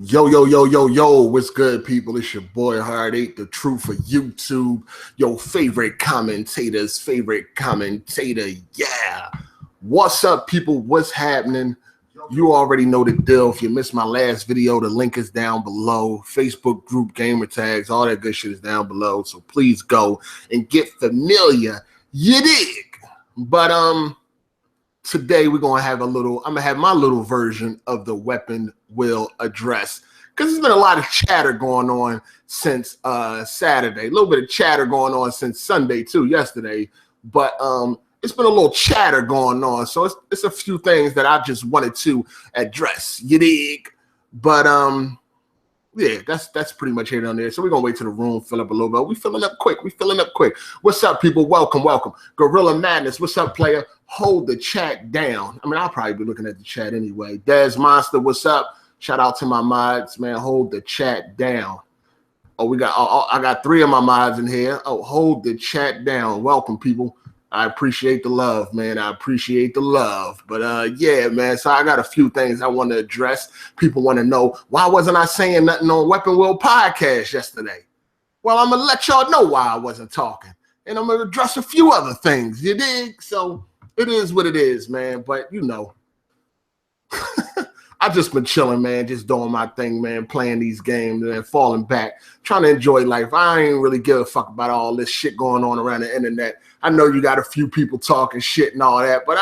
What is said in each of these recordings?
Yo, yo, yo, yo, yo, what's good, people? It's your boy Hard8, the truth for YouTube, your favorite commentator, yeah. What's up, people? What's happening? You already know the deal. If you missed my last video, the link is down below. Facebook group, gamer tags, all that good shit is down below. So please go and get familiar. You dig? But today we're gonna have I'm gonna have my little version of the weapon wheel address, because there's been a lot of chatter going on since Saturday, a little bit of chatter going on since Sunday too, yesterday, but it's been a little chatter going on, so it's a few things that I just wanted to address, you dig? But yeah, that's pretty much it on there. So we're gonna wait till the room fill up a little bit. We filling up quick. What's up, people? Welcome. Gorilla Madness. What's up, player? Hold the chat down. I mean, I'll probably be looking at the chat anyway. Des Monster, what's up? Shout out to my mods, man. Hold the chat down. Oh, I got 3 of my mods in here. Oh, hold the chat down. Welcome, people. I appreciate the love, man. I appreciate the love. But yeah, man, so I got a few things I want to address. People want to know, why wasn't I saying nothing on Weapon Wheel Podcast yesterday? Well, I'm going to let y'all know why I wasn't talking. And I'm going to address a few other things, you dig? So it is what it is, man. But, you know, I've just been chilling, man, just doing my thing, man, playing these games and then falling back, trying to enjoy life. I ain't really give a fuck about all this shit going on around the internet. I know you got a few people talking shit and all that, but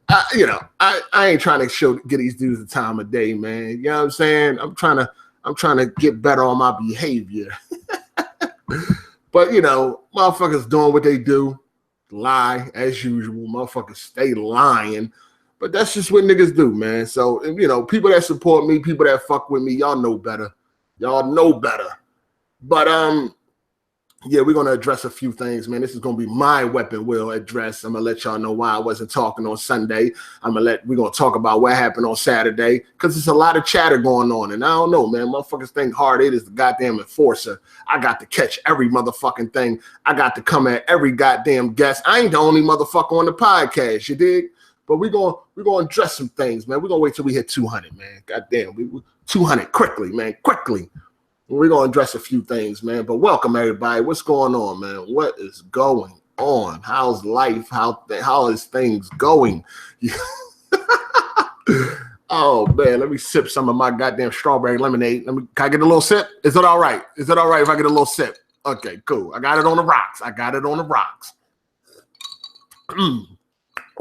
I ain't trying to get these dudes the time of day, man. You know what I'm saying? I'm trying to get better on my behavior. But, you know, motherfuckers doing what they do, lie as usual. Motherfuckers stay lying. But that's just what niggas do, man. So, you know, people that support me, people that fuck with me, y'all know better. Y'all know better. But, yeah, we're going to address a few things, man. This is going to be my weapon wheel address. I'm going to let y'all know why I wasn't talking on Sunday. We're going to talk about what happened on Saturday, because there's a lot of chatter going on. And I don't know, man. Motherfuckers think Hard8 is the goddamn enforcer. I got to catch every motherfucking thing. I got to come at every goddamn guest. I ain't the only motherfucker on the podcast, you dig? But we're gonna address some things, man. We're gonna wait till we hit 200, man. Goddamn, we 200 quickly, man. Quickly. We're gonna address a few things, man. But welcome, everybody. What's going on, man? What is going on? How's life? How is things going? Oh man, let me sip some of my goddamn strawberry lemonade. Can I get a little sip? Is it all right? Is it all right if I get a little sip? Okay, cool. I got it on the rocks.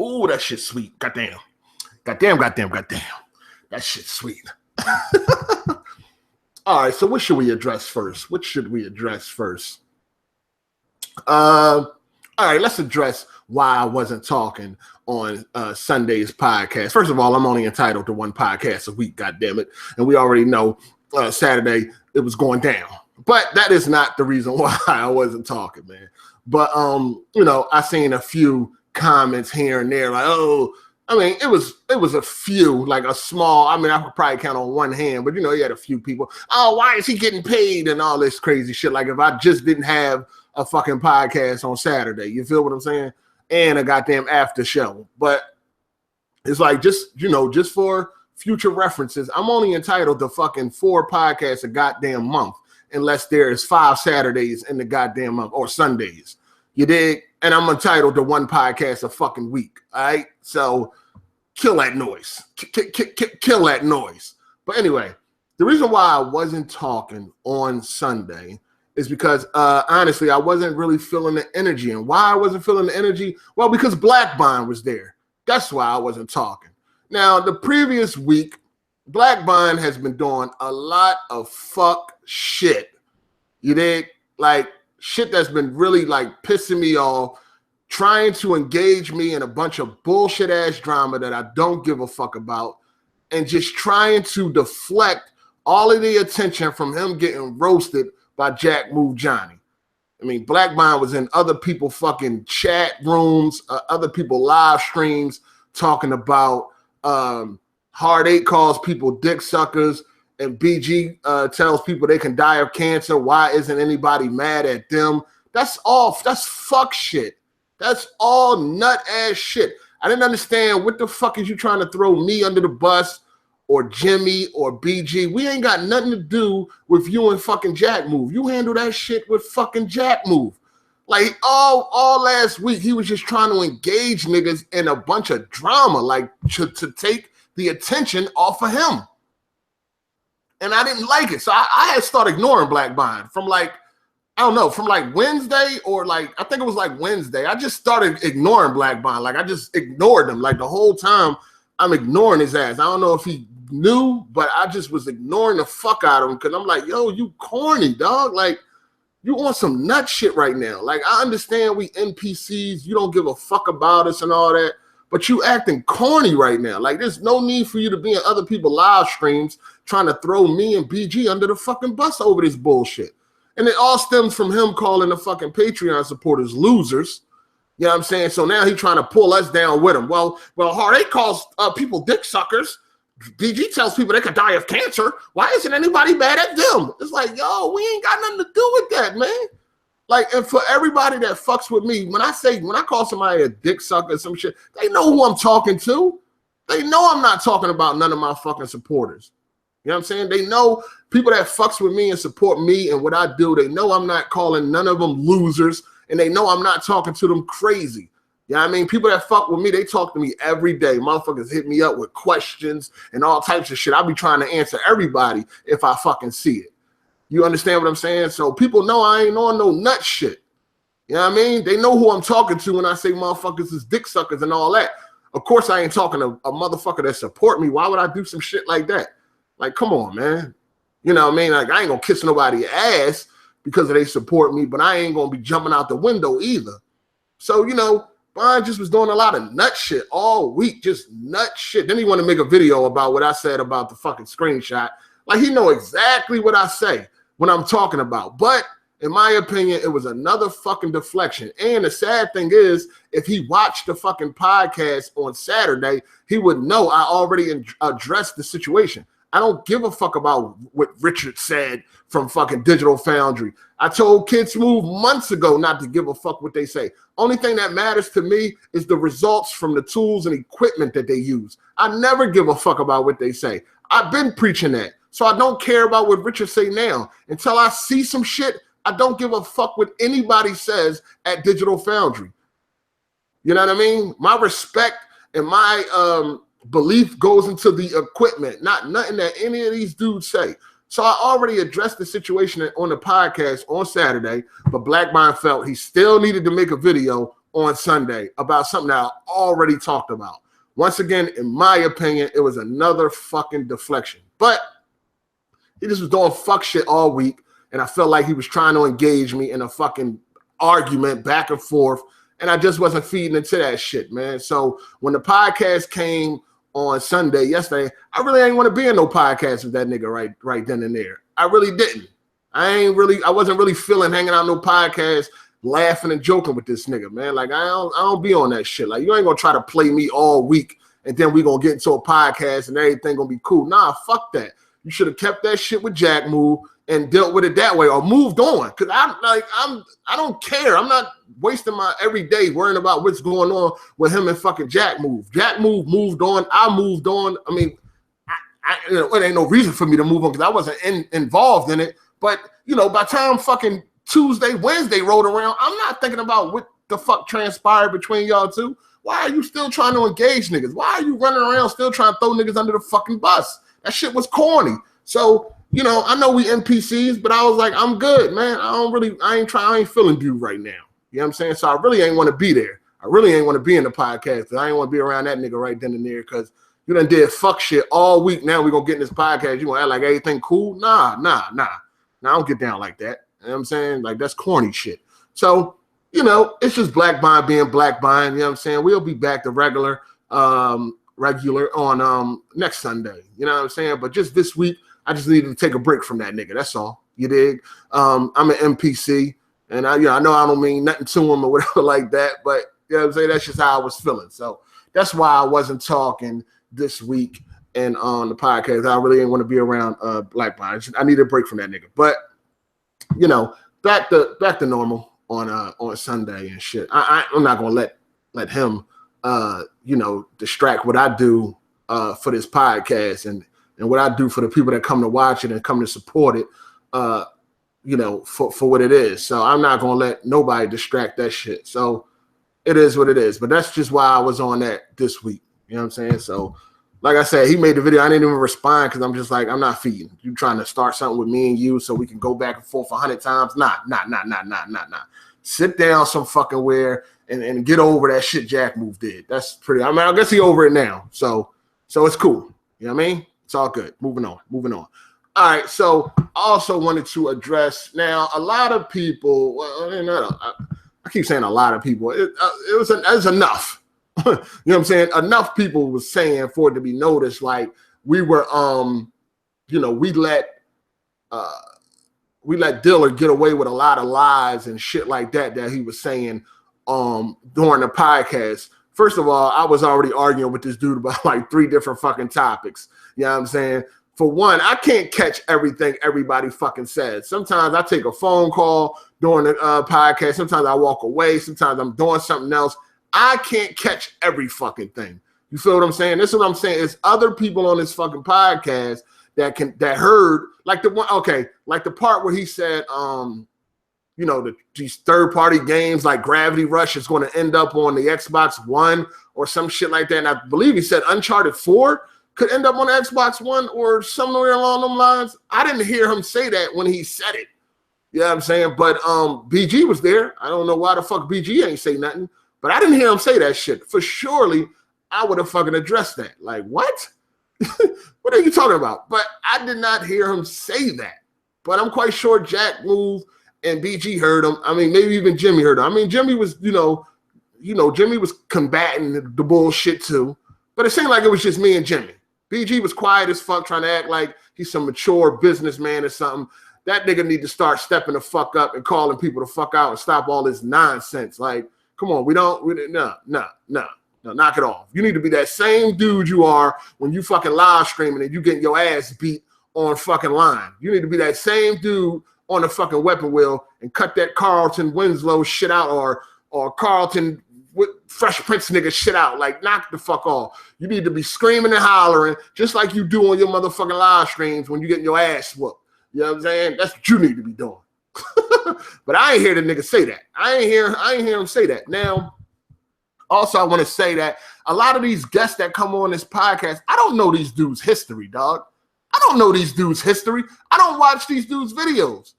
Ooh, that shit's sweet. Goddamn. That shit's sweet. All right, so what should we address first? All right, let's address why I wasn't talking on Sunday's podcast. First of all, I'm only entitled to 1 podcast a week, goddammit. And we already know Saturday it was going down. But that is not the reason why I wasn't talking, man. But, you know, I seen a few comments here and there, like, oh, I mean, it was a few, like a small, I mean, I could probably count on one hand, but you know, you had a few people, oh, why is he getting paid and all this crazy shit, like if I just didn't have a fucking podcast on Saturday, you feel what I'm saying, and a goddamn after show. But it's like, just, you know, just for future references, I'm only entitled to fucking 4 podcasts a goddamn month, unless there is 5 Saturdays in the goddamn month, or Sundays, you dig? And I'm entitled to 1 podcast a fucking week. All right. So kill that noise. Kill that noise. But anyway, the reason why I wasn't talking on Sunday is because honestly, I wasn't really feeling the energy. And why I wasn't feeling the energy? Well, because Black Bond was there. That's why I wasn't talking. Now, the previous week, Black Bond has been doing a lot of fuck shit. You dig? Like, shit that's been really like pissing me off, trying to engage me in a bunch of bullshit ass drama that I don't give a fuck about, and just trying to deflect all of the attention from him getting roasted by Jack Move Johnny. I mean, Black Bond was in other people fucking chat rooms, other people live streams talking about Hard8 calls people dick suckers, and BG tells people they can die of cancer. Why isn't anybody mad at them? That's fuck shit. That's all nut ass shit. I didn't understand what the fuck is you trying to throw me under the bus or Jimmy or BG. We ain't got nothing to do with you and fucking Jack Move. You handle that shit with fucking Jack Move. Like all last week, he was just trying to engage niggas in a bunch of drama, like to take the attention off of him. And I didn't like it. So I had started ignoring Black Bond from like, I don't know, from like Wednesday or like, I think it was like Wednesday. I just started ignoring Black Bond. Like I just ignored him. Like the whole time I'm ignoring his ass. I don't know if he knew, but I just was ignoring the fuck out of him because I'm like, yo, you corny, dog. Like, you on some nut shit right now. Like, I understand we NPCs, you don't give a fuck about us and all that, but you acting corny right now. Like, there's no need for you to be in other people's live streams trying to throw me and BG under the fucking bus over this bullshit. And it all stems from him calling the fucking Patreon supporters losers. You know what I'm saying? So now he's trying to pull us down with him. Well, Hard8 calls people dick suckers. BG tells people they could die of cancer. Why isn't anybody mad at them? It's like, yo, we ain't got nothing to do with that, man. Like, and for everybody that fucks with me, when I call somebody a dick sucker or some shit, they know who I'm talking to. They know I'm not talking about none of my fucking supporters. You know what I'm saying? They know people that fucks with me and support me and what I do. They know I'm not calling none of them losers, and they know I'm not talking to them crazy. You know what I mean? People that fuck with me, they talk to me every day. Motherfuckers hit me up with questions and all types of shit. I be trying to answer everybody if I fucking see it. You understand what I'm saying? So people know I ain't on no nut shit. You know what I mean? They know who I'm talking to when I say motherfuckers is dick suckers and all that. Of course, I ain't talking to a motherfucker that support me. Why would I do some shit like that? Like, come on, man. You know what I mean? Like, I ain't gonna kiss nobody's ass because they support me, but I ain't gonna be jumping out the window either. So, you know, Bond just was doing a lot of nut shit all week, just nut shit. Then he wanted to make a video about what I said about the fucking screenshot. Like, he know exactly what I say when I'm talking about. But in my opinion, it was another fucking deflection. And the sad thing is, if he watched the fucking podcast on Saturday, he would know I already addressed the situation. I don't give a fuck about what Richard said from fucking Digital Foundry. I told Kids Move months ago not to give a fuck what they say. Only thing that matters to me is the results from the tools and equipment that they use. I never give a fuck about what they say. I've been preaching that. So I don't care about what Richard say now. Until I see some shit, I don't give a fuck what anybody says at Digital Foundry. You know what I mean? My respect and my belief goes into the equipment, not nothing that any of these dudes say. So I already addressed the situation on the podcast on Saturday, but Black Mind felt he still needed to make a video on Sunday about something that I already talked about. Once again, in my opinion, it was another fucking deflection. But he just was doing fuck shit all week, and I felt like he was trying to engage me in a fucking argument back and forth, and I just wasn't feeding into that shit, man. So when the podcast came on Sunday, yesterday, I really ain't want to be in no podcast with that nigga right then and there. I really didn't. I wasn't really feeling hanging out no podcast, laughing and joking with this nigga, man. Like, I don't be on that shit. Like, you ain't gonna try to play me all week and then we gonna get into a podcast and everything gonna be cool. Nah, fuck that. You should have kept that shit with Jack Move and dealt with it that way or moved on. Cause I don't care. I'm not wasting my every day worrying about what's going on with him and fucking Jack Move. Jack Move moved on. I moved on. I mean, it ain't no reason for me to move on because I wasn't involved in it. But, you know, by the time fucking Tuesday, Wednesday rolled around, I'm not thinking about what the fuck transpired between y'all two. Why are you still trying to engage niggas? Why are you running around still trying to throw niggas under the fucking bus? That shit was corny. So, you know, I know we NPCs, but I was like, I'm good, man. I ain't feeling dude right now. You know what I'm saying? So I really ain't want to be there. I really ain't want to be in the podcast. I ain't want to be around that nigga right then and there because you done did fuck shit all week. Now we gonna get in this podcast. You gonna act like everything cool? Nah. I don't get down like that. You know what I'm saying? Like, that's corny shit. So, you know, it's just Black Bond being Black Bond. You know what I'm saying? We'll be back to regular on next Sunday. You know what I'm saying? But just this week, I just needed to take a break from that nigga. That's all. You dig? I'm an NPC, and I know I don't mean nothing to him or whatever like that, but you know what I'm saying? That's just how I was feeling. So that's why I wasn't talking this week and on the podcast. I really didn't want to be around Black Bond. I need a break from that nigga. But you know, back to normal on Sunday and shit. I'm not gonna let him you know, distract what I do for this podcast and and what I do for the people that come to watch it and come to support it, you know, for what it is. So I'm not gonna let nobody distract that shit. So it is what it is. But that's just why I was on that this week. You know what I'm saying? So like I said, he made the video. I didn't even respond because I'm just like, I'm not feeding. You trying to start something with me and you so we can go back and forth 100 times? Nah. Sit down some fucking where and get over that shit Jack Move did. That's pretty. I mean, I guess he over it now. So it's cool. You know what I mean? It's all good. Moving on. All right. So I also wanted to address now a lot of people. Well, I keep saying a lot of people. It was enough. You know what I'm saying? Enough people was saying for it to be noticed. Like we were, you know, we let Diller get away with a lot of lies and shit like that he was saying during the podcast. First of all, I was already arguing with this dude about like 3 different fucking topics. You know what I'm saying? For one, I can't catch everything everybody fucking says. Sometimes I take a phone call during the podcast. Sometimes I walk away. Sometimes I'm doing something else. I can't catch every fucking thing. You feel what I'm saying? This is what I'm saying. It's other people on this fucking podcast that heard like the one. Okay, like the part where he said, you know, these third-party games like Gravity Rush is going to end up on the Xbox One or some shit like that. And I believe he said Uncharted 4 could end up on the Xbox One or somewhere along them lines. I didn't hear him say that when he said it. You know what I'm saying? But BG was there. I don't know why the fuck BG ain't say nothing, but I didn't hear him say that shit. For surely, I would have fucking addressed that. Like, what? What are you talking about? But I did not hear him say that. But I'm quite sure Jack Move and BG heard him. I mean, maybe even Jimmy heard him. I mean, Jimmy was, you know, Jimmy was combating the bullshit too. But it seemed like it was just me and Jimmy. BG was quiet as fuck, trying to act like he's some mature businessman or something. That nigga need to start stepping the fuck up and calling people the fuck out and stop all this nonsense. Like, come on, no, knock it off. You need to be that same dude you are when you fucking live streaming and you getting your ass beat on fucking line. You need to be that same dude on the fucking weapon wheel and cut that Carlton Winslow shit out or Carlton Fresh Prince nigga shit out. Like, knock the fuck off. You need to be screaming and hollering just like you do on your motherfucking live streams when you getting your ass whooped. You know what I'm saying? That's what you need to be doing. But I ain't hear the nigga say that. I ain't hear him say that. Now, also I want to say that a lot of these guests that come on this podcast, I don't know these dudes' history, dog. I don't know these dudes' history. I don't watch these dudes' videos.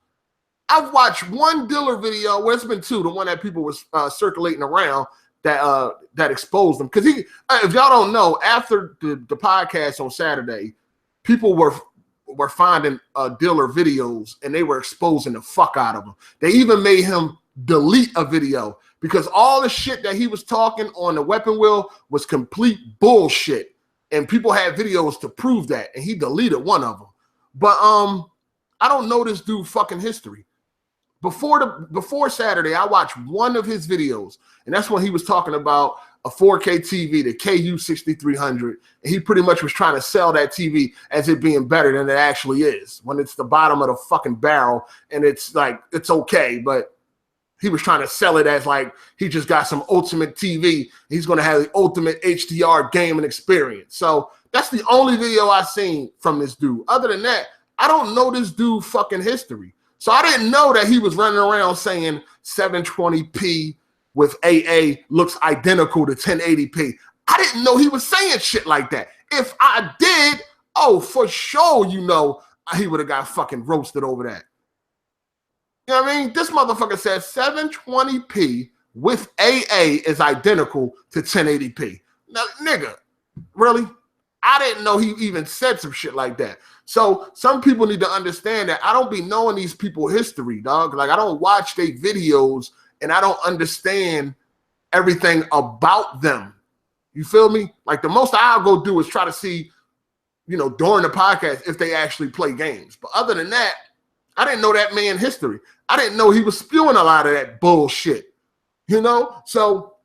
I've watched one Diller video, well, it's been 2, the one that people was circulating around that exposed him. Because if y'all don't know, after the podcast on Saturday, people were finding Diller videos and they were exposing the fuck out of him. They even made him delete a video because all the shit that he was talking on the weapon wheel was complete bullshit. And people had videos to prove that. And he deleted one of them. But I don't know this dude fucking history. Before Saturday, I watched one of his videos, and that's when he was talking about a 4K TV, the KU6300, and he pretty much was trying to sell that TV as it being better than it actually is, when it's the bottom of the fucking barrel, and it's like, it's okay, but he was trying to sell it as like he just got some ultimate TV. He's going to have the ultimate HDR gaming experience. So that's the only video I've seen from this dude. Other than that, I don't know this dude fucking history. So I didn't know that he was running around saying 720p with AA looks identical to 1080p. I didn't know he was saying shit like that. If I did, oh, for sure, he would have got fucking roasted over that. You know what I mean? This motherfucker says 720p with AA is identical to 1080p. Now, nigga, really? I didn't know he even said some shit like that. So some people need to understand that I don't be knowing these people's history, dog. Like, I don't watch their videos and I don't understand everything about them. You feel me? Like, the most I'll go do is try to see, during the podcast if they actually play games. But other than that, I didn't know that man's history. I didn't know he was spewing a lot of that bullshit, So,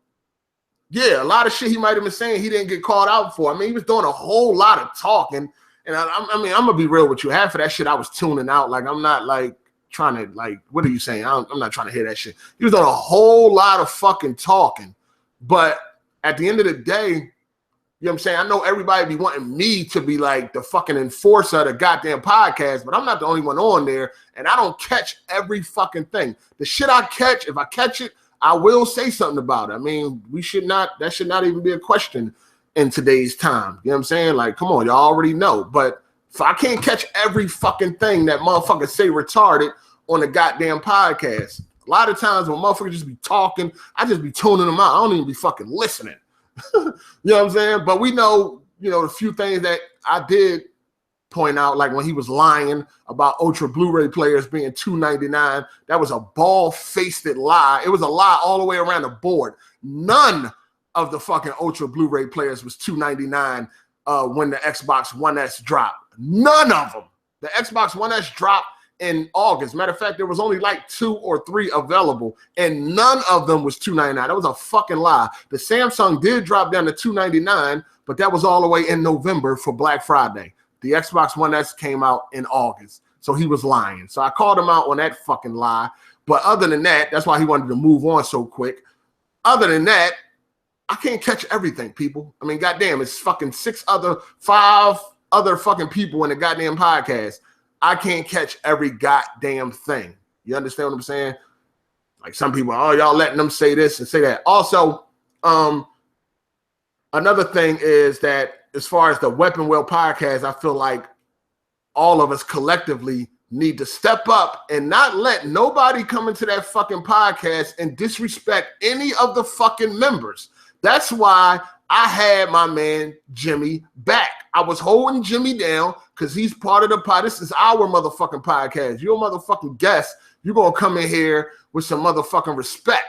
yeah, a lot of shit he might have been saying he didn't get called out for. I mean, he was doing a whole lot of talking. And I mean, I'm going to be real with you. Half of that shit I was tuning out. Like, I'm not, like, trying to, like, what are you saying? I'm not trying to hear that shit. He was doing a whole lot of fucking talking. But at the end of the day, You know what I'm saying? I know everybody be wanting me to be like the fucking enforcer of the goddamn podcast, but I'm not the only one on there, and I don't catch every fucking thing. The shit I catch, if I catch it, I will say something about it. I mean, that should not even be a question in today's time. You know what I'm saying? Like, come on, y'all already know. But if I can't catch every fucking thing that motherfuckers say retarded on the goddamn podcast, a lot of times when motherfuckers just be talking, I just be tuning them out. I don't even be fucking listening. You know what I'm saying? But we know, a few things that I did point out, like when he was lying about Ultra Blu-ray players being $299. That was a bald-faced lie. It was a lie all the way around the board. None of the fucking Ultra Blu-ray players was $299 when the Xbox One S dropped. None of them. The Xbox One S dropped in August. Matter of fact, there was only like 2 or 3 available, and none of them was $299. That was a fucking lie. The Samsung did drop down to $299, but that was all the way in November for Black Friday. The Xbox One S came out in August, so he was lying. So I called him out on that fucking lie. But other than that, that's why he wanted to move on so quick. Other than that, I can't catch everything, people. I mean, goddamn, it's fucking 5 other fucking people in the goddamn podcast. I can't catch every goddamn thing. You understand what I'm saying? Like some people, oh, y'all letting them say this and say that. Also, another thing is that as far as the Weapon Wheel podcast, I feel like all of us collectively need to step up and not let nobody come into that fucking podcast and disrespect any of the fucking members. That's why I had my man Jimmy back. I was holding Jimmy down because he's part of the pod. This is our motherfucking podcast. You're a motherfucking guest. You're going to come in here with some motherfucking respect.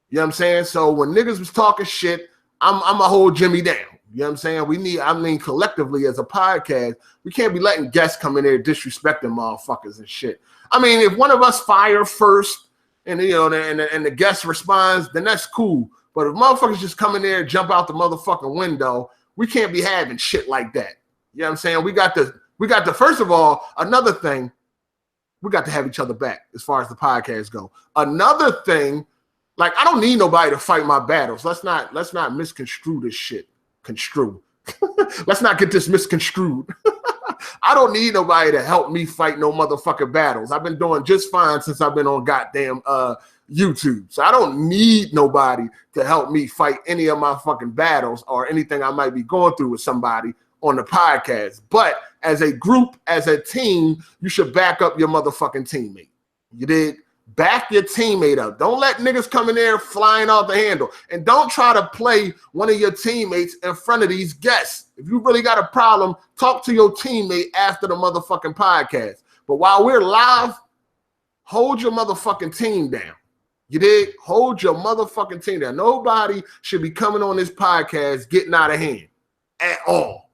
You know what I'm saying? So when niggas was talking shit, I'm going to hold Jimmy down. You know what I'm saying? Collectively as a podcast, we can't be letting guests come in there disrespecting motherfuckers and shit. I mean, if one of us fire first and, and the guest responds, then that's cool. But if motherfuckers just come in there and jump out the motherfucking window, we can't be having shit like that. You know what I'm saying? We got the first of all, another thing, we got to have each other back as far as the podcast go. Another thing, like I don't need nobody to fight my battles. Let's not misconstrue this shit. Let's not get this misconstrued. I don't need nobody to help me fight no motherfucking battles. I've been doing just fine since I've been on goddamn YouTube. So I don't need nobody to help me fight any of my fucking battles or anything I might be going through with somebody on the podcast. But as a group, as a team, you should back up your motherfucking teammate. You did? Back your teammate up. Don't let niggas come in there flying off the handle. And don't try to play one of your teammates in front of these guests. If you really got a problem, talk to your teammate after the motherfucking podcast. But while we're live, hold your motherfucking team down. You dig? Hold your motherfucking team down. Nobody should be coming on this podcast getting out of hand at all.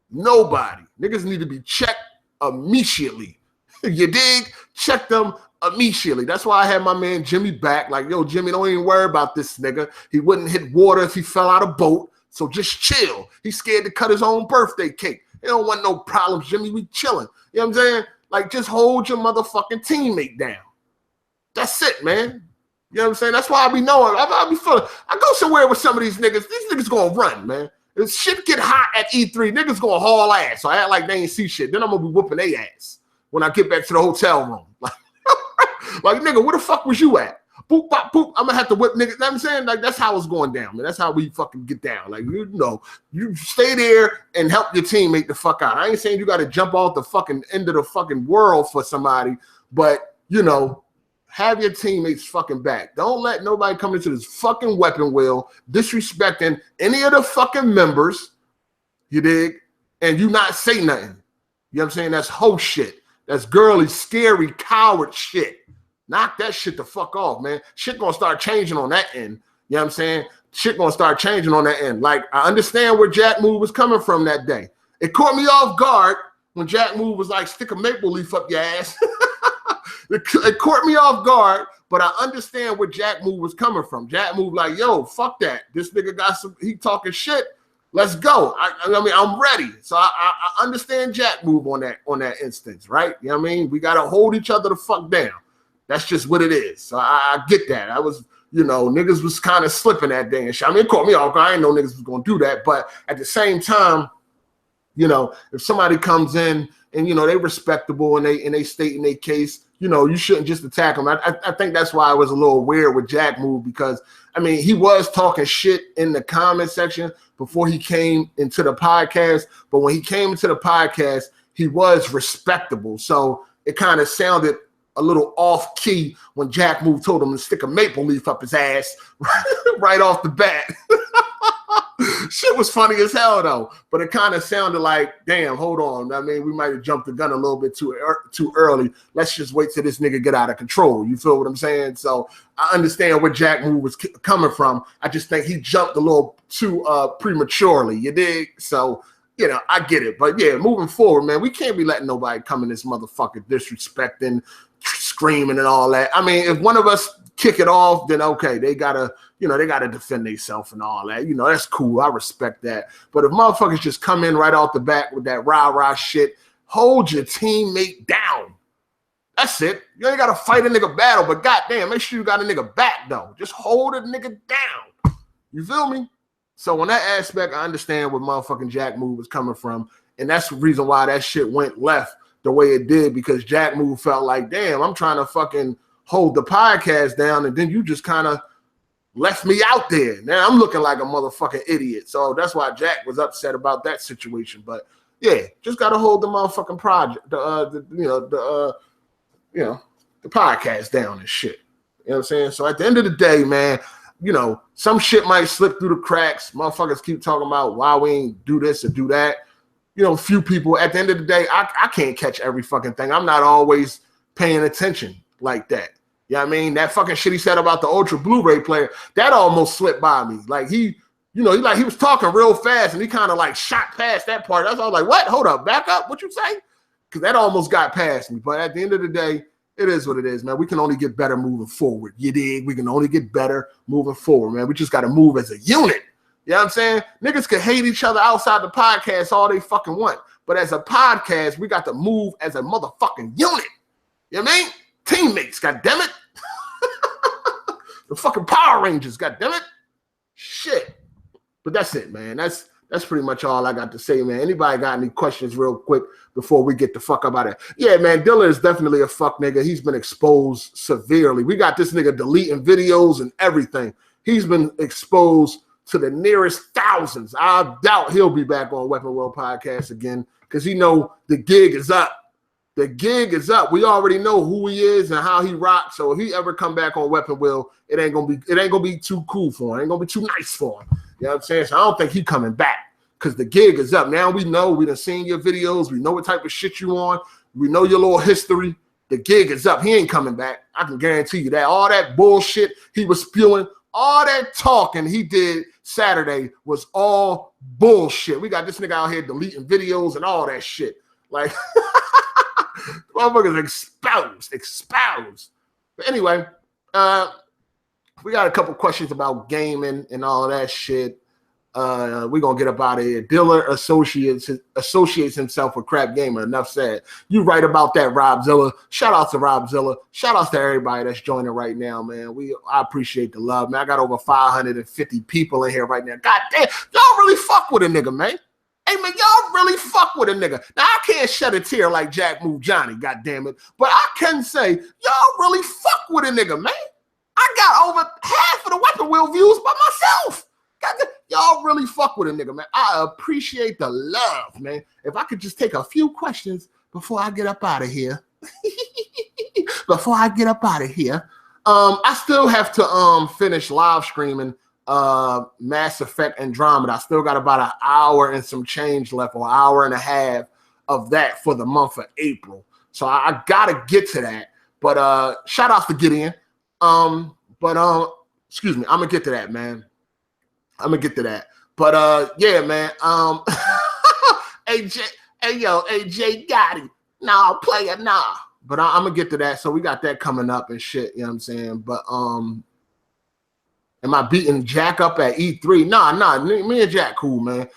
Nobody. Niggas need to be checked immediately. You dig? Check them immediately. That's why I had my man Jimmy back. Like, yo, Jimmy, don't even worry about this nigga. He wouldn't hit water if he fell out of boat. So just chill. He's scared to cut his own birthday cake. He don't want no problems, Jimmy. We chilling. You know what I'm saying? Like, just hold your motherfucking teammate down. That's it, man. You know what I'm saying? That's why I be knowing. I be feeling. I go somewhere with some of these niggas. These niggas gonna run, man. If shit get hot at E3, niggas gonna haul ass. So I act like they ain't see shit. Then I'm gonna be whooping their ass when I get back to the hotel room. Like, nigga, where the fuck was you at? Boop, bop, boop. I'm gonna have to whip niggas. You know what I'm saying? Like, that's how it's going down, man. That's how we fucking get down. Like, you stay there and help your teammate the fuck out. I ain't saying you got to jump off the fucking end of the fucking world for somebody, but, have your teammates fucking back. Don't let nobody come into this fucking weapon wheel disrespecting any of the fucking members, you dig? And you not say nothing. You know what I'm saying? That's hoe shit. That's girly, scary, coward shit. Knock that shit the fuck off, man. Shit gonna start changing on that end. You know what I'm saying? Shit gonna start changing on that end. Like, I understand where Jack Moore was coming from that day. It caught me off guard when Jack Moore was like, stick a maple leaf up your ass. It caught me off guard, but I understand where Jack Moore was coming from. Jack Moore like, yo, fuck that. This nigga he talking shit. Let's go. I mean, I'm ready. So I understand Jack Moore on that instance, right? You know what I mean? We got to hold each other the fuck down. That's just what it is. So I get that. I was you know, niggas was kind of slipping that day and shit. I mean, it caught me off guard. I didn't know niggas was gonna do that, but at the same time, you know, if somebody comes in and, you know, they respectable and they state in their case, you know, you shouldn't just attack them. I think that's why I was a little weird with Jack Move, because I mean, he was talking shit in the comment section before he came into the podcast, but when he came into the podcast, he was respectable. So it kind of sounded a little off key when Jack Move told him to stick a maple leaf up his ass right off the bat. Shit was funny as hell though, but it kind of sounded like, damn, hold on. I mean, we might have jumped the gun a little bit too early. Let's just wait till this nigga get out of control. You feel what I'm saying? So I understand where Jack Move was coming from. I just think he jumped a little too prematurely. You dig? So, you know, I get it. But yeah, moving forward, man, we can't be letting nobody come in this motherfucker disrespecting, screaming and all that. I mean, if one of us kick it off, then okay, they gotta defend themselves and all that. You know, that's cool. I respect that. But if motherfuckers just come in right off the bat with that rah-rah shit, hold your teammate down. That's it. You ain't gotta fight a nigga battle, but goddamn, make sure you got a nigga back though. Just hold a nigga down. You feel me? So on that aspect, I understand where motherfucking Jack Move was coming from. And that's the reason why that shit went left the way it did, because Jack Move felt like, damn, I'm trying to fucking hold the podcast down, and then you just kind of left me out there. Now I'm looking like a motherfucking idiot. So that's why Jack was upset about that situation. But yeah, just gotta hold the motherfucking project, the podcast down and shit. You know what I'm saying? So at the end of the day, man, you know, some shit might slip through the cracks. Motherfuckers keep talking about why we ain't do this or do that. You know, few people, at the end of the day, I can't catch every fucking thing. I'm not always paying attention like that. You know what I mean? That fucking shit he said about the Ultra Blu-ray player, that almost slipped by me. Like he was talking real fast and he kind of like shot past that part. That's all like, what? Hold up, back up. What you say? Because that almost got past me. But at the end of the day, it is what it is, man. We can only get better moving forward. You dig? We can only get better moving forward, man. We just got to move as a unit. You know what I'm saying? Niggas can hate each other outside the podcast all they fucking want. But as a podcast, we got to move as a motherfucking unit. You know what I mean? Teammates, goddammit. The fucking Power Rangers, goddammit. Shit. But that's it, man. That's pretty much all I got to say, man. Anybody got any questions real quick before we get the fuck up out of it? Yeah, man, Dilla is definitely a fuck nigga. He's been exposed severely. We got this nigga deleting videos and everything. He's been exposed to the nearest thousands. I doubt he'll be back on Weapon World Podcast again, because he know the gig is up. The gig is up. We already know who he is and how he rocks. So if he ever come back on Weapon World, it ain't gonna be too cool for him. It ain't gonna be too nice for him. You know what I'm saying? So I don't think he coming back, because the gig is up. Now we know, we done seen your videos. We know what type of shit you on. We know your little history. The gig is up. He ain't coming back. I can guarantee you that. All that bullshit he was spewing, all that talking he did Saturday was all bullshit. We got this nigga out here deleting videos and all that shit. Like, motherfuckers exposed. But anyway, we got a couple questions about gaming and all of that shit. We're going to get up out of here. Dilla associates himself with Crap Gamer. Enough said. You right about that, Robzilla. Shout out to Robzilla. Shout out to everybody that's joining right now, man. I appreciate the love, man. I got over 550 people in here right now. God damn, y'all really fuck with a nigga, man. Hey, man, y'all really fuck with a nigga. Now, I can't shed a tear like Jack Move Johnny, God damn it. But I can say, y'all really fuck with a nigga, man. I got over half of the Weapon Wheel views by myself. Y'all really fuck with a nigga, man. I appreciate the love, man. If I could just take a few questions before I get up out of here. I still have to finish live streaming Mass Effect Andromeda. I still got about an hour and some change left, or an hour and a half of that for the month of April. So I gotta get to that. But shout out to Gideon. Excuse me, I'm gonna get to that, man. But yeah, man. AJ Gotti. Nah, player, nah. But I'm gonna get to that. So we got that coming up and shit, you know what I'm saying? But am I beating Jack up at E3? Nah. Me and Jack cool, man.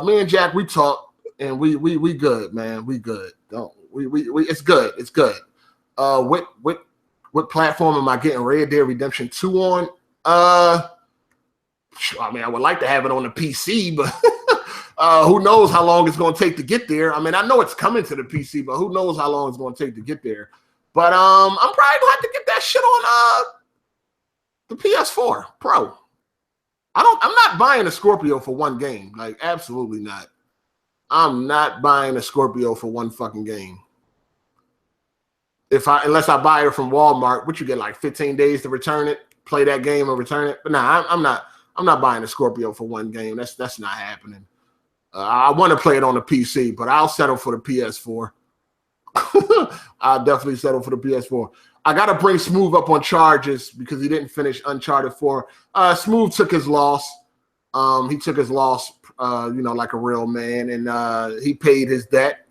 Me and Jack, we talk and we good, man. We good. It's good. It's good. What platform am I getting Red Dead Redemption 2 on? I mean, I would like to have it on the PC, but who knows how long it's going to take to get there. I mean, I know it's coming to the PC, but who knows how long it's going to take to get there. But I'm probably going to have to get that shit on the PS4 Pro. I'm not buying a Scorpio for one game. Like, absolutely not. I'm not buying a Scorpio for one fucking game. Unless I buy it from Walmart, which you get like 15 days to return it, play that game and return it. But nah, I'm not buying a Scorpio for one game. That's not happening. I want to play it on the PC, but I'll settle for the PS4. I'll definitely settle for the PS4. I got to bring Smooth up on charges because he didn't finish Uncharted 4. Smooth took his loss. He took his loss, like a real man, and he paid his debt.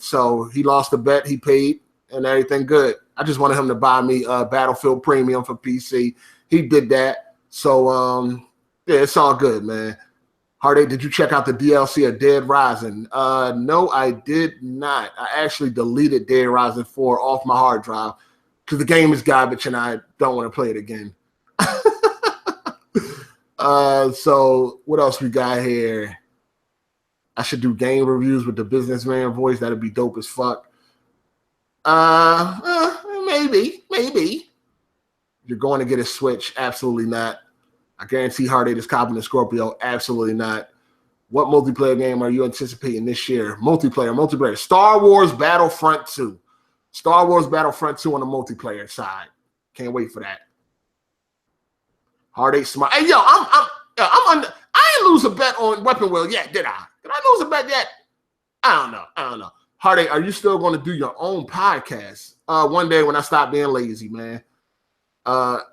So he lost the bet, he paid, and everything good. I just wanted him to buy me Battlefield Premium for PC. He did that. So, yeah, it's all good, man. Hard8, did you check out the DLC of Dead Rising? No, I did not. I actually deleted Dead Rising 4 off my hard drive because the game is garbage and I don't want to play it again. So what else we got here? I should do game reviews with the businessman voice. That'd be dope as fuck. Maybe. You're going to get a Switch? Absolutely not. I guarantee Hard8 is copping the Scorpio. Absolutely not. What multiplayer game are you anticipating this year? Multiplayer. Star Wars Battlefront 2. Star Wars Battlefront 2 on the multiplayer side. Can't wait for that. Hard8 smart. Hey, yo, I ain't lose a bet on Weapon Wheel yet, did I? Did I lose a bet yet? I don't know. Hard8, are you still going to do your own podcast? One day when I stop being lazy, man.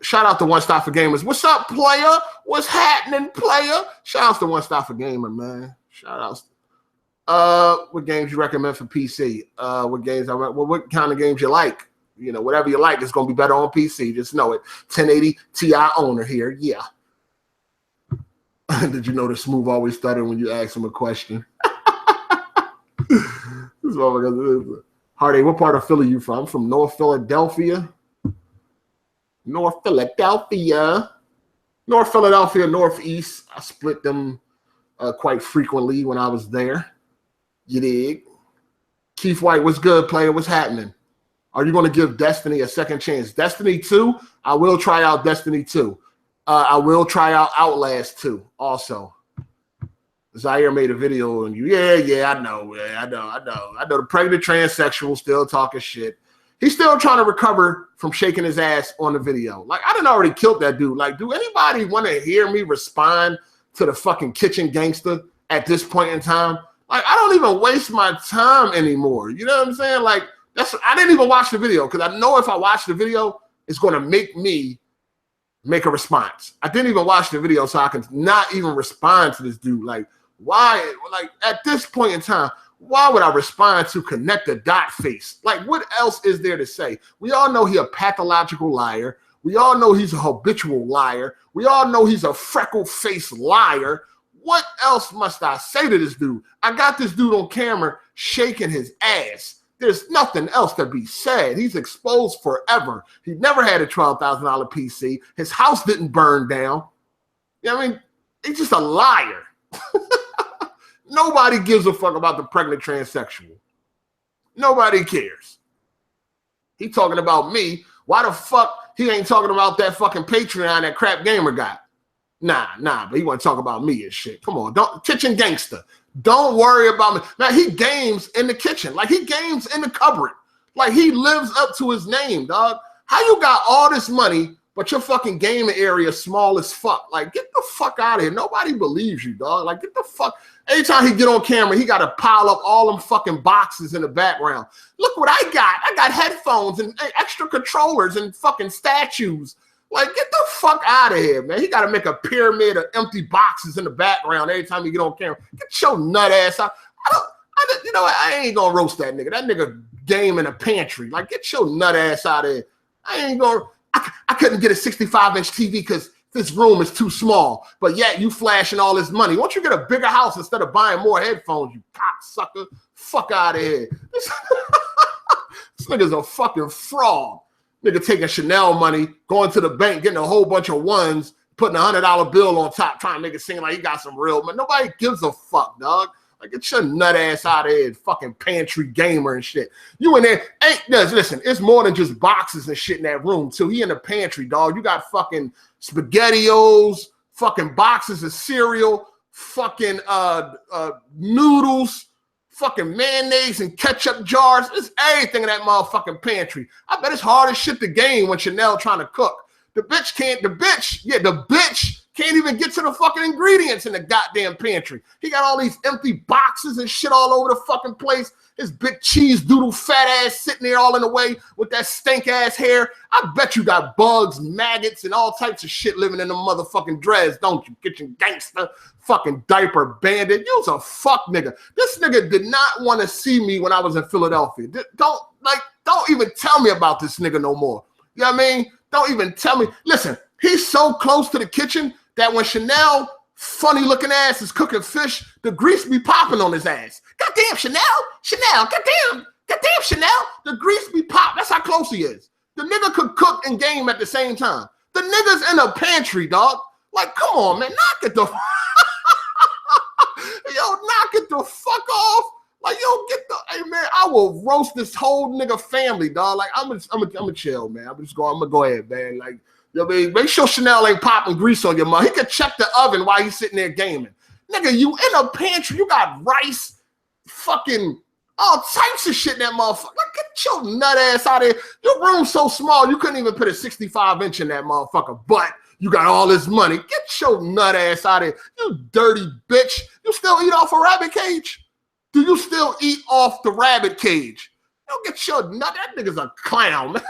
Shout out to One Stop for Gamers. What's up, player? What's happening, player? Shout out to One Stop for Gamer, man. Shout outs. What games you recommend for PC? What kind of games you like? You know, whatever you like, it's gonna be better on PC. Just know it. 1080 Ti owner here. Yeah. Did you know the Smooth always stutter when you ask him a question? Hard8, what part of Philly you from? I'm from North Philadelphia. North Philadelphia, Northeast. I split them quite frequently when I was there. You dig? Keith White, what's good, player? What's happening? Are you going to give Destiny a second chance? Destiny 2, I will try out Destiny 2. I will try out Outlast 2 also. Zaire made a video on you. Yeah, I know. I know the pregnant transsexual still talking shit. He's still trying to recover from shaking his ass on the video. Like, I done already killed that dude. Like, do anybody want to hear me respond to the fucking kitchen gangster at this point in time? Like, I don't even waste my time anymore. You know what I'm saying? Like, I didn't even watch the video because I know if I watch the video, it's going to make me make a response. I didn't even watch the video, so I can not even respond to this dude. Like, why? Like, at this point in time, why would I respond to connect a dot face? Like, what else is there to say? We all know he's a pathological liar. We all know he's a habitual liar. We all know he's a freckle-faced liar. What else must I say to this dude? I got this dude on camera shaking his ass. There's nothing else to be said. He's exposed forever. He never had a $12,000 PC. His house didn't burn down. You know what I mean? He's just a liar. Nobody gives a fuck about the pregnant transsexual. Nobody cares. He talking about me. Why the fuck he ain't talking about that fucking Patreon that Crap Gamer got? Nah, but he want to talk about me and shit. Come on, kitchen gangster. Don't worry about me. Man, he games in the kitchen. Like, he games in the cupboard. Like, he lives up to his name, dog. How you got all this money, but your fucking gaming area is small as fuck? Like, get the fuck out of here. Nobody believes you, dog. Like, get the fuck. Anytime he get on camera, he got to pile up all them fucking boxes in the background. Look what I got. I got headphones and extra controllers and fucking statues. Like, get the fuck out of here, man. He got to make a pyramid of empty boxes in the background every time he get on camera. Get your nut ass out. You know what? I ain't going to roast that nigga. That nigga game in a pantry. Like, get your nut ass out of here. I couldn't get a 65-inch TV because this room is too small, but yet you flashing all this money. Why don't you get a bigger house instead of buying more headphones, you cocksucker? Fuck out of here. This nigga's a fucking fraud. Nigga taking Chanel money, going to the bank, getting a whole bunch of ones, putting $100 bill on top, trying to make it seem like he got some real money. Nobody gives a fuck, dog. Like, get your nut ass out of here, fucking pantry gamer and shit. You in there, listen, it's more than just boxes and shit in that room, too. He in the pantry, dog. You got fucking SpaghettiOs, fucking boxes of cereal, fucking noodles, fucking mayonnaise and ketchup jars. It's everything in that motherfucking pantry. I bet it's hard as shit to game when Chanel trying to cook. The bitch can't even get to the fucking ingredients in the goddamn pantry. He got all these empty boxes and shit all over the fucking place. His big cheese doodle fat ass sitting there all in the way with that stink ass hair. I bet you got bugs, maggots, and all types of shit living in the motherfucking dreads, don't you? Kitchen gangster, fucking diaper bandit. You's a fuck nigga. This nigga did not want to see me when I was in Philadelphia. Don't even tell me about this nigga no more. You know what I mean? Don't even tell me. Listen, he's so close to the kitchen that when Chanel, funny looking ass, is cooking fish, the grease be popping on his ass. Goddamn Chanel, goddamn Chanel, the grease be popping. That's how close he is. The nigga could cook and game at the same time. The nigga's in a pantry, dog. Like, come on, man, knock it the fuck off. Like, hey man, I will roast this whole nigga family, dog. Like, I'm gonna chill, man. I'm gonna go ahead, man. Like, you know what I mean? Make sure Chanel ain't popping grease on your mouth. He could check the oven while he's sitting there gaming. Nigga, you in a pantry, you got rice, fucking all types of shit in that motherfucker. Like, get your nut ass out of here. Your room's so small, you couldn't even put a 65-inch in that motherfucker, but you got all this money. Get your nut ass out of here. You dirty bitch. You still eat off a rabbit cage? Do you still eat off the rabbit cage? You don't get your nut. That nigga's a clown, man.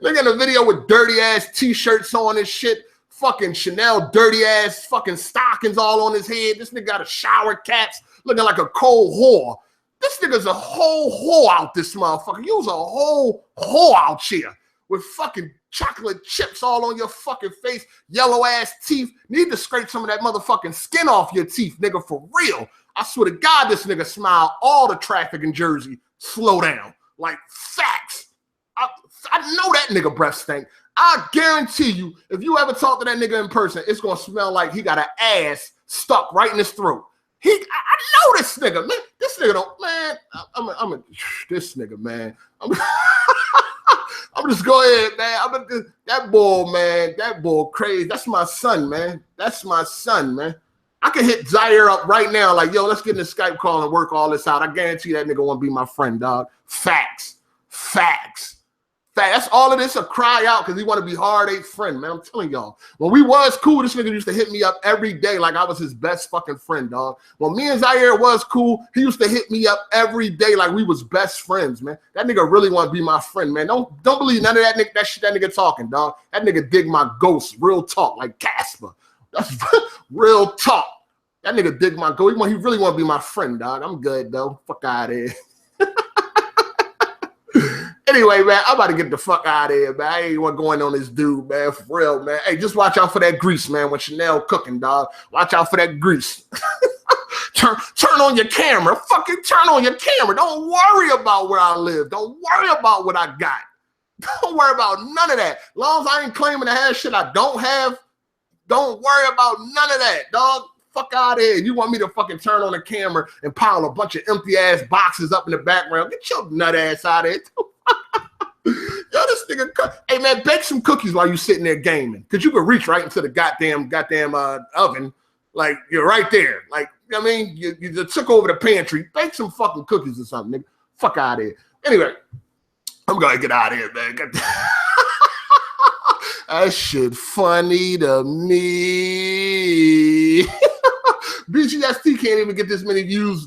Look at the video with dirty ass t-shirts on and shit. Fucking Chanel dirty ass fucking stockings all on his head. This nigga got a shower caps looking like a cold whore. This nigga's a whole whore out this motherfucker. You was a whole whore out here with fucking chocolate chips all on your fucking face, yellow ass teeth. Need to scrape some of that motherfucking skin off your teeth, nigga, for real. I swear to God, this nigga smile. All the traffic in Jersey slow down. Like, facts. I know that nigga breath stink. I guarantee you, if you ever talk to that nigga in person, it's gonna smell like he got an ass stuck right in his throat. I know this nigga, man. This nigga don't, man. This nigga, man. I'm just go ahead, man. That boy, man. That boy crazy. That's my son, man. That's my son, man. I can hit Zaire up right now, like, yo, let's get in the Skype call and work all this out. I guarantee that nigga won't be my friend, dog. Facts. That's all of this, a cry out because he want to be Hard8's friend, man. I'm telling y'all. When we was cool, this nigga used to hit me up every day like I was his best fucking friend, dog. When me and Zaire was cool, he used to hit me up every day like we was best friends, man. That nigga really want to be my friend, man. Don't believe none of that shit that nigga talking, dog. That nigga dig my ghost, real talk, like Casper. That's real talk. That nigga dig my ghost. He really want to be my friend, dog. I'm good, though. Fuck out of here. Anyway, man, I'm about to get the fuck out of here, man. I ain't want going on this dude, man, for real, man. Hey, just watch out for that grease, man, when Chanel cooking, dog. Watch out for that grease. Turn on your camera. Fucking turn on your camera. Don't worry about where I live. Don't worry about what I got. Don't worry about none of that. As long as I ain't claiming to have shit I don't have, don't worry about none of that, dog. Fuck out of here. You want me to fucking turn on the camera and pile a bunch of empty ass boxes up in the background? Get your nut ass out of here. Yo, this nigga, hey man, bake some cookies while you sitting there gaming, cause you can reach right into the goddamn oven, like you're right there. Like, you know what I mean, you just took over the pantry. Bake some fucking cookies or something, nigga. Fuck out of here. Anyway, I'm gonna get out of here, man. That shit funny to me. BGST can't even get this many views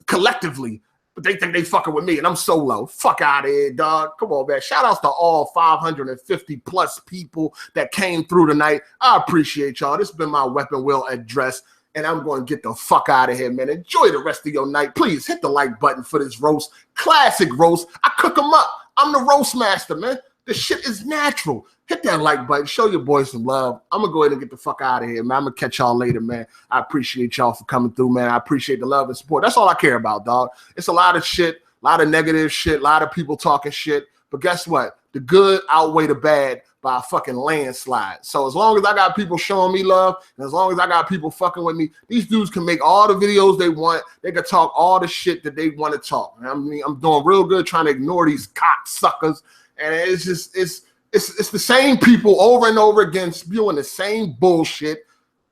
collectively. But they think they fucking with me, and I'm solo. Fuck out of here, dog. Come on, man. Shout outs to all 550 plus people that came through tonight. I appreciate y'all. This has been my Weapon Wheel address, and I'm going to get the fuck out of here, man. Enjoy the rest of your night. Please hit the like button for this roast. Classic roast. I cook them up. I'm the roast master, man. The shit is natural. Hit that like button. Show your boys some love. I'm going to go ahead and get the fuck out of here, man. I'm going to catch y'all later, man. I appreciate y'all for coming through, man. I appreciate the love and support. That's all I care about, dog. It's a lot of shit, A lot of negative shit, a lot of people talking shit. But guess what? The good outweigh the bad by a fucking landslide. So as long as I got people showing me love, and as long as I got people fucking with me, these dudes can make all the videos they want. They can talk all the shit that they want to talk. I mean, I'm doing real good trying to ignore these cocksuckers. And it's just, it's the same people over and over again spewing the same bullshit.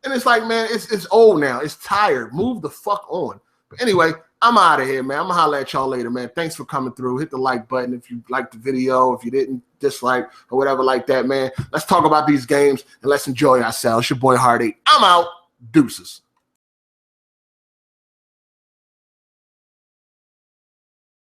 And it's like, man, it's old now. It's tired. Move the fuck on. But anyway, I'm out of here, man. I'm going to holler at y'all later, man. Thanks for coming through. Hit the like button if you liked the video. If you didn't, dislike or whatever like that, man. Let's talk about these games and let's enjoy ourselves. Your boy Hard8. I'm out. Deuces.